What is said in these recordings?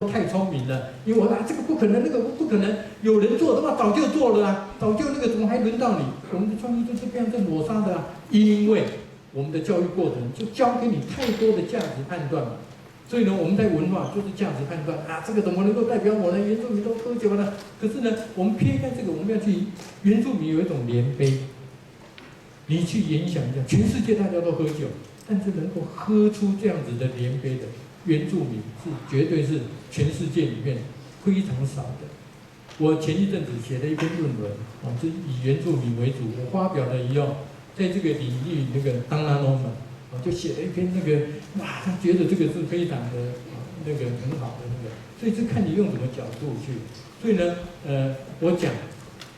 太聪明了，因为我这个不可能，那个不可能，有人做的话早就做了啊，早就那个怎么还轮到你？我们的创意就是这样在抹杀的啊，因为我们的教育过程就教给你太多的价值判断嘛。所以呢，我们在文化就是价值判断啊，这个怎么能够代表我呢？原住民都喝酒了，可是呢，我们撇开这个，我们要去原住民有一种怜悲。你去影响一下，全世界大家都喝酒，但是能够喝出这样子的怜悲的原住民是绝对是全世界里面非常少的。我前一阵子写了一篇论文，就是以原住民为主，我发表了以后，在这个领域那个当拉诺们，就写了一篇那个，哇，他觉得这个是非常的那个很好的那个，所以是看你用什么角度去。所以呢，我讲，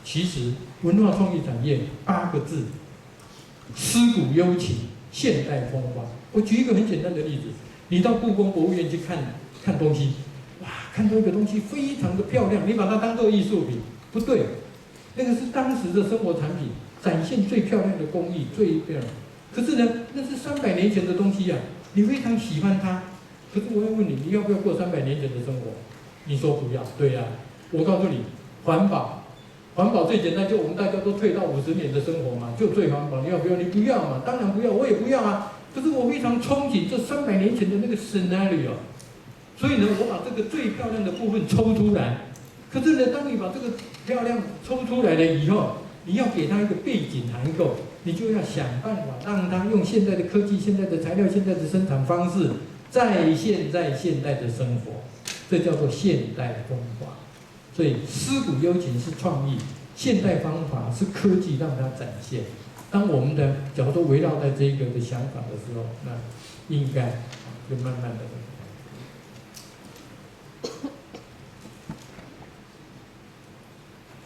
其实文化创意产业8个字。思古幽情，现代风华。我举一个很简单的例子，你到故宫博物院去看东西，哇，看到一个东西非常的漂亮，你把它当做艺术品，不对，那个是当时的生活产品，展现最漂亮的工艺，最漂亮。可是呢，那是300年前的东西啊，你非常喜欢它，可是我要问你，你要不要过300年前的生活？你说不要，对呀、我告诉你，环保。环保最简单，就我们大家都退到50年的生活嘛，就最环保。你要不要？你不要嘛，当然不要，我也不要啊。可是我非常憧憬这300年前的那个 scenario， 所以呢，我把这个最漂亮的部分抽出来。可是呢，当你把这个漂亮抽出来了以后，你要给它一个背景涵构，你就要想办法让它用现在的科技、现在的材料、现在的生产方式，再现在现代的生活，这叫做现代风华。所以，思古幽情是创意，现代方法是科技让它展现。当我们的假如说围绕在这个的想法的时候，那应该就慢慢的。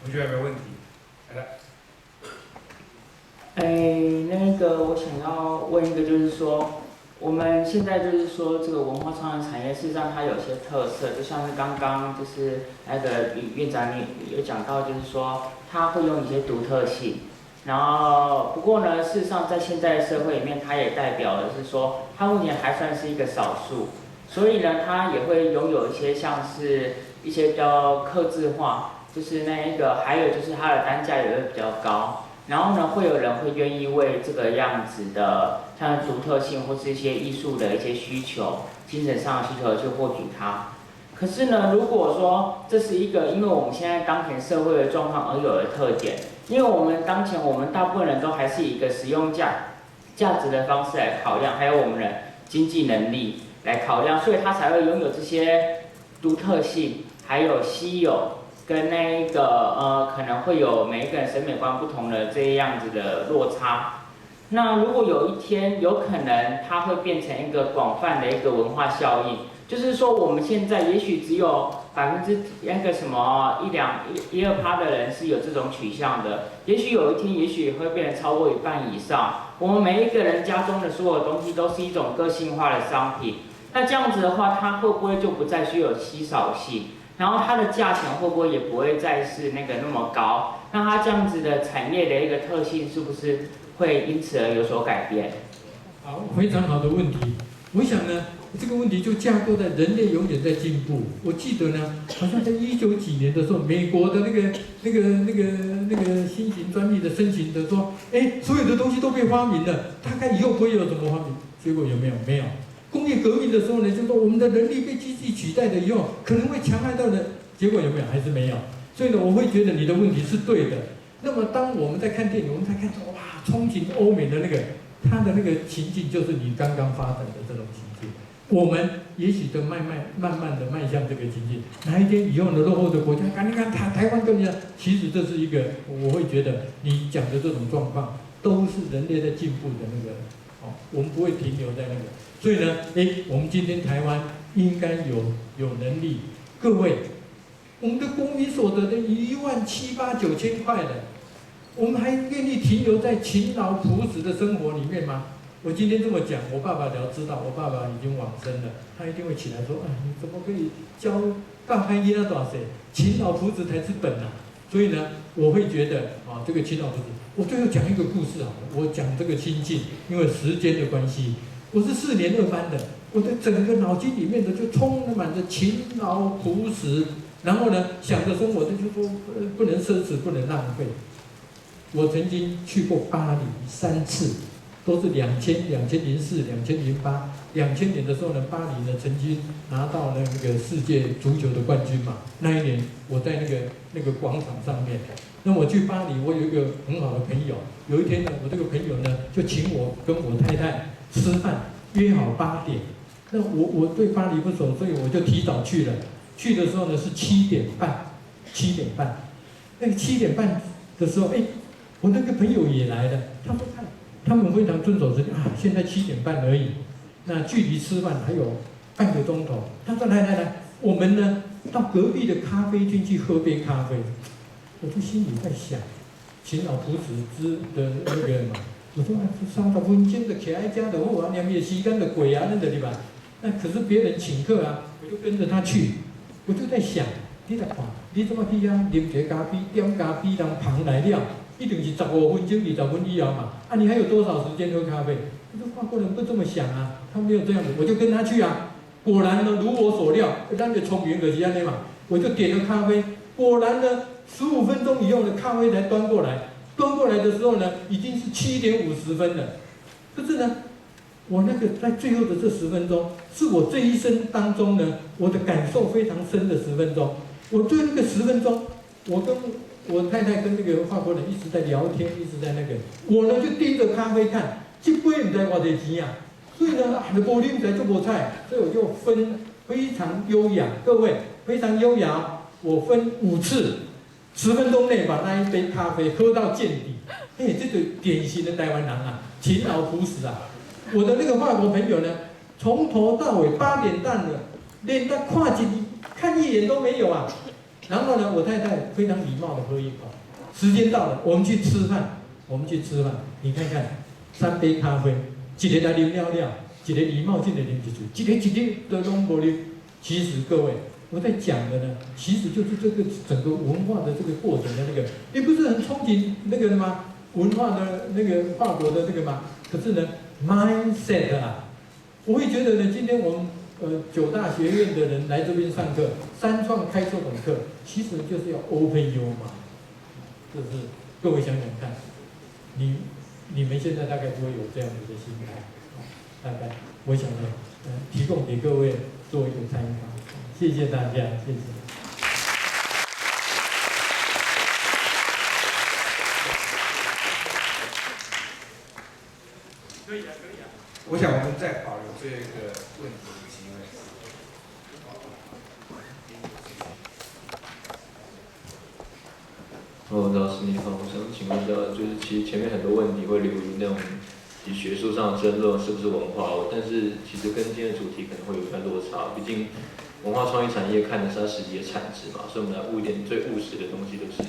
同学有没有问题？来了。那个我想要问一个，就是说，我们现在就是说这个文化创意产业，事实上它有些特色，就像是刚刚就是那个院长你有讲到，就是说它会用一些独特性。然后不过呢，事实上在现在社会里面，它也代表的是说，它目前还算是一个少数，所以呢，它也会拥有一些像是一些比较客制化，就是那一个，还有就是它的单价也会比较高。然后呢，会有人会愿意为这个样子的，像独特性或是一些艺术的一些需求、精神上的需求去获取它。可是呢，如果说这是一个因为我们现在当前社会的状况而有的特点，因为我们当前我们大部分人都还是以一个使用价值的方式来考量，还有我们的经济能力来考量，所以它才会拥有这些独特性，还有稀有。跟那一个可能会有每一个人审美观不同的这样子的落差。那如果有一天有可能它会变成一个广泛的一个文化效应，就是说我们现在也许只有那个什么1-2% 的人是有这种取向的，也许有一天也许会变成超过1半以上。我们每一个人家中的所有东西都是一种个性化的商品，那这样子的话，它会不会就不再具有稀少性？然后它的价钱会不会也不会再是那个那么高？那它这样子的产业的一个特性是不是会因此而有所改变？好，非常好的问题。我想呢，这个问题就架构在人类永远在进步。我记得呢，好像在19几年的时候，美国的那个新型专利的申请者说，所有的东西都被发明了，大概以后不会有什么发明。结果有没有？没有。工业革命的时候呢，就说我们的人力被机器取代了以后，可能会强害到人，结果有没有？还是没有。所以呢，我会觉得你的问题是对的。那么当我们在看电影，我们在看说哇，憧憬欧美的那个，它的那个情境就是你刚刚发展的这种情境。我们也许就慢慢的迈向这个情境。哪一天以后的落后的国家，你看台湾跟你讲，其实这是一个，我会觉得你讲的这种状况，都是人类在进步的那个，我们不会停留在那个。所以呢，我们今天台湾应该有能力，各位，我们的国民所得的1.789千块的，我们还愿意停留在勤劳朴实的生活里面吗？我今天这么讲，我爸爸只要知道，我爸爸已经往生了，他一定会起来说，你怎么可以教干翻耶那多少岁？勤劳朴实才是本啊！所以呢，我会觉得这个勤劳朴实，我最后讲一个故事好了，我讲这个心境，因为时间的关系。我是4年2班的，我的整个脑筋里面的就充满着勤劳朴实，然后呢，想着生活的就说不能奢侈，不能浪费。我曾经去过巴黎3次，都是2000、2004、2008、2000年的时候呢，巴黎呢曾经拿到那个世界足球的冠军嘛。那一年我在那个广场上面，那我去巴黎，我有一个很好的朋友，有一天呢，我这个朋友呢就请我跟我太太吃饭，约好8点。那我对巴黎不熟，所以我就提早去了。去的时候呢是7点半，7点半。那个7点半的时候，我那个朋友也来了。他说他们非常遵守时间啊，现在7点半而已，那距离吃饭还有半个钟头。他说来，我们呢到隔壁的咖啡厅去喝杯咖啡。我就心里在想，勤劳朴实的那个嘛，我说30分钟的起来家的好啊，两面时间的鬼啊，那个对吧？那可是别人请客啊，我就跟着他去。我就在想，你来看，你怎么去啊？啉一个咖啡，点咖啡，人旁来了，一定是15分钟、20分以后嘛。啊，你还有多少时间喝咖啡？我说法国人不这么想啊，他没有这样子，我就跟他去啊。果然呢，如我所料，那个从原可是安尼嘛，我就点了咖啡。果然呢，15分钟以后的咖啡才端过来。端过来的时候呢，已经是7点50分了。可是呢，我那个在最后的这10分钟，是我这一生当中呢，我的感受非常深的10分钟。我对那个10分钟，我跟我太太跟那个法国人一直在聊天，一直在那个，我呢就盯着咖啡看，这杯唔知偌济钱啊，所以呢，就无啉在就无菜，所以我就分非常优雅，各位非常优雅，我分5次，10分钟内把那一杯咖啡喝到见底。这个典型的台湾人啊，勤劳朴实啊。我的那个法国朋友呢，从头到尾8点半了，连他看一眼都没有啊。然后呢，我太太非常礼貌的喝一口。时间到了，我们去吃饭。你看看，3杯咖啡，一个来啉了了，一个礼貌性的啉一嘴，一个都拢无啉。其实各位，我在讲的呢，其实就是这个整个文化的这个过程的那个，你不是很憧憬那个的吗？文化的那个法国的那个吗？可是呢 ，mindset 啊，我会觉得呢，今天我们9大学院的人来这边上课，3创开这种课，其实就是要 open your mind， 就是各位想想看，你们现在大概不会有这样子的心态，大概我想呢，提供给各位做一个参考，谢谢大家，谢谢。可以啊。我想我们再保留这个问题的机会。老师你好，我想请问一下，就是其实前面很多问题会流于那种以学术上的争论是不是文化，但是其实跟今天的主题可能会有一段落差，毕竟文化创意产业看的是它实际的产值嘛，所以我们来悟一点最务实的东西，就是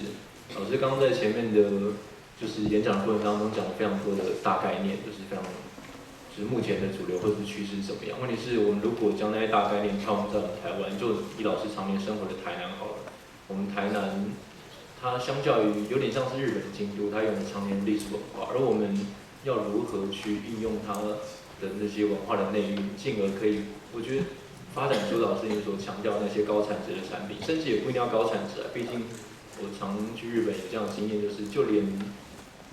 老师刚刚在前面的。就是演讲过程当中讲了非常多的大概念，就是非常，就是目前的主流或者是趋势是怎么样。问题是我们如果将那些大概念套用在台湾，就以老师常年生活的台南好了，我们台南它相较于有点像是日本的京都，它有常年历史文化，而我们要如何去运用它的那些文化的内蕴，进而可以，我觉得发展出老师你所强调那些高产值的产品，甚至也不一定要高产值啊，毕竟我常去日本有这样的经验，就是就连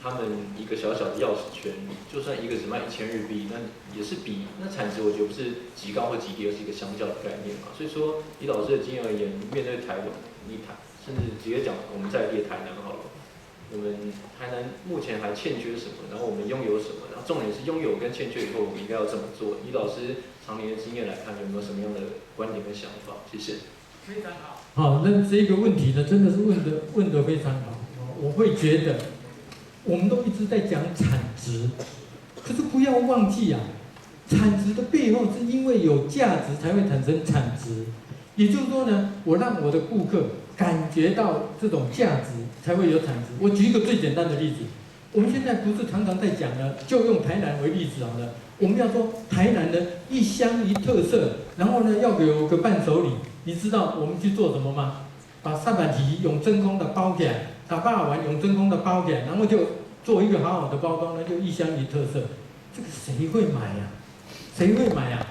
他们一个小小的钥匙圈，就算一个只卖1000日币，那也是比那产值我觉得不是极高或极低，而是一个相较的概念嘛。所以说，以老师的经验而言，面对台湾，甚至直接讲我们在地的台南好了，我们台南目前还欠缺什么，然后我们拥有什么，然后重点是拥有跟欠缺以后，我们应该要怎么做？以老师常年的经验来看，有没有什么样的观点跟想法？谢谢。非常好。好，那这个问题呢，真的是问得非常好。我会觉得。我们都一直在讲产值，可是不要忘记啊，产值的背后是因为有价值才会产生产值。也就是说呢，我让我的顾客感觉到这种价值，才会有产值。我举一个最简单的例子，我们现在不是常常在讲呢，就用台南为例子好了。我们要说台南的一乡一特色，然后呢要有个伴手礼，你知道我们去做什么吗？把三板蹄用真空的包起来。打霸王用真空的包起来，然后就做一个好好的包装，那就一乡一特色。这个谁会买呀？谁会买呀？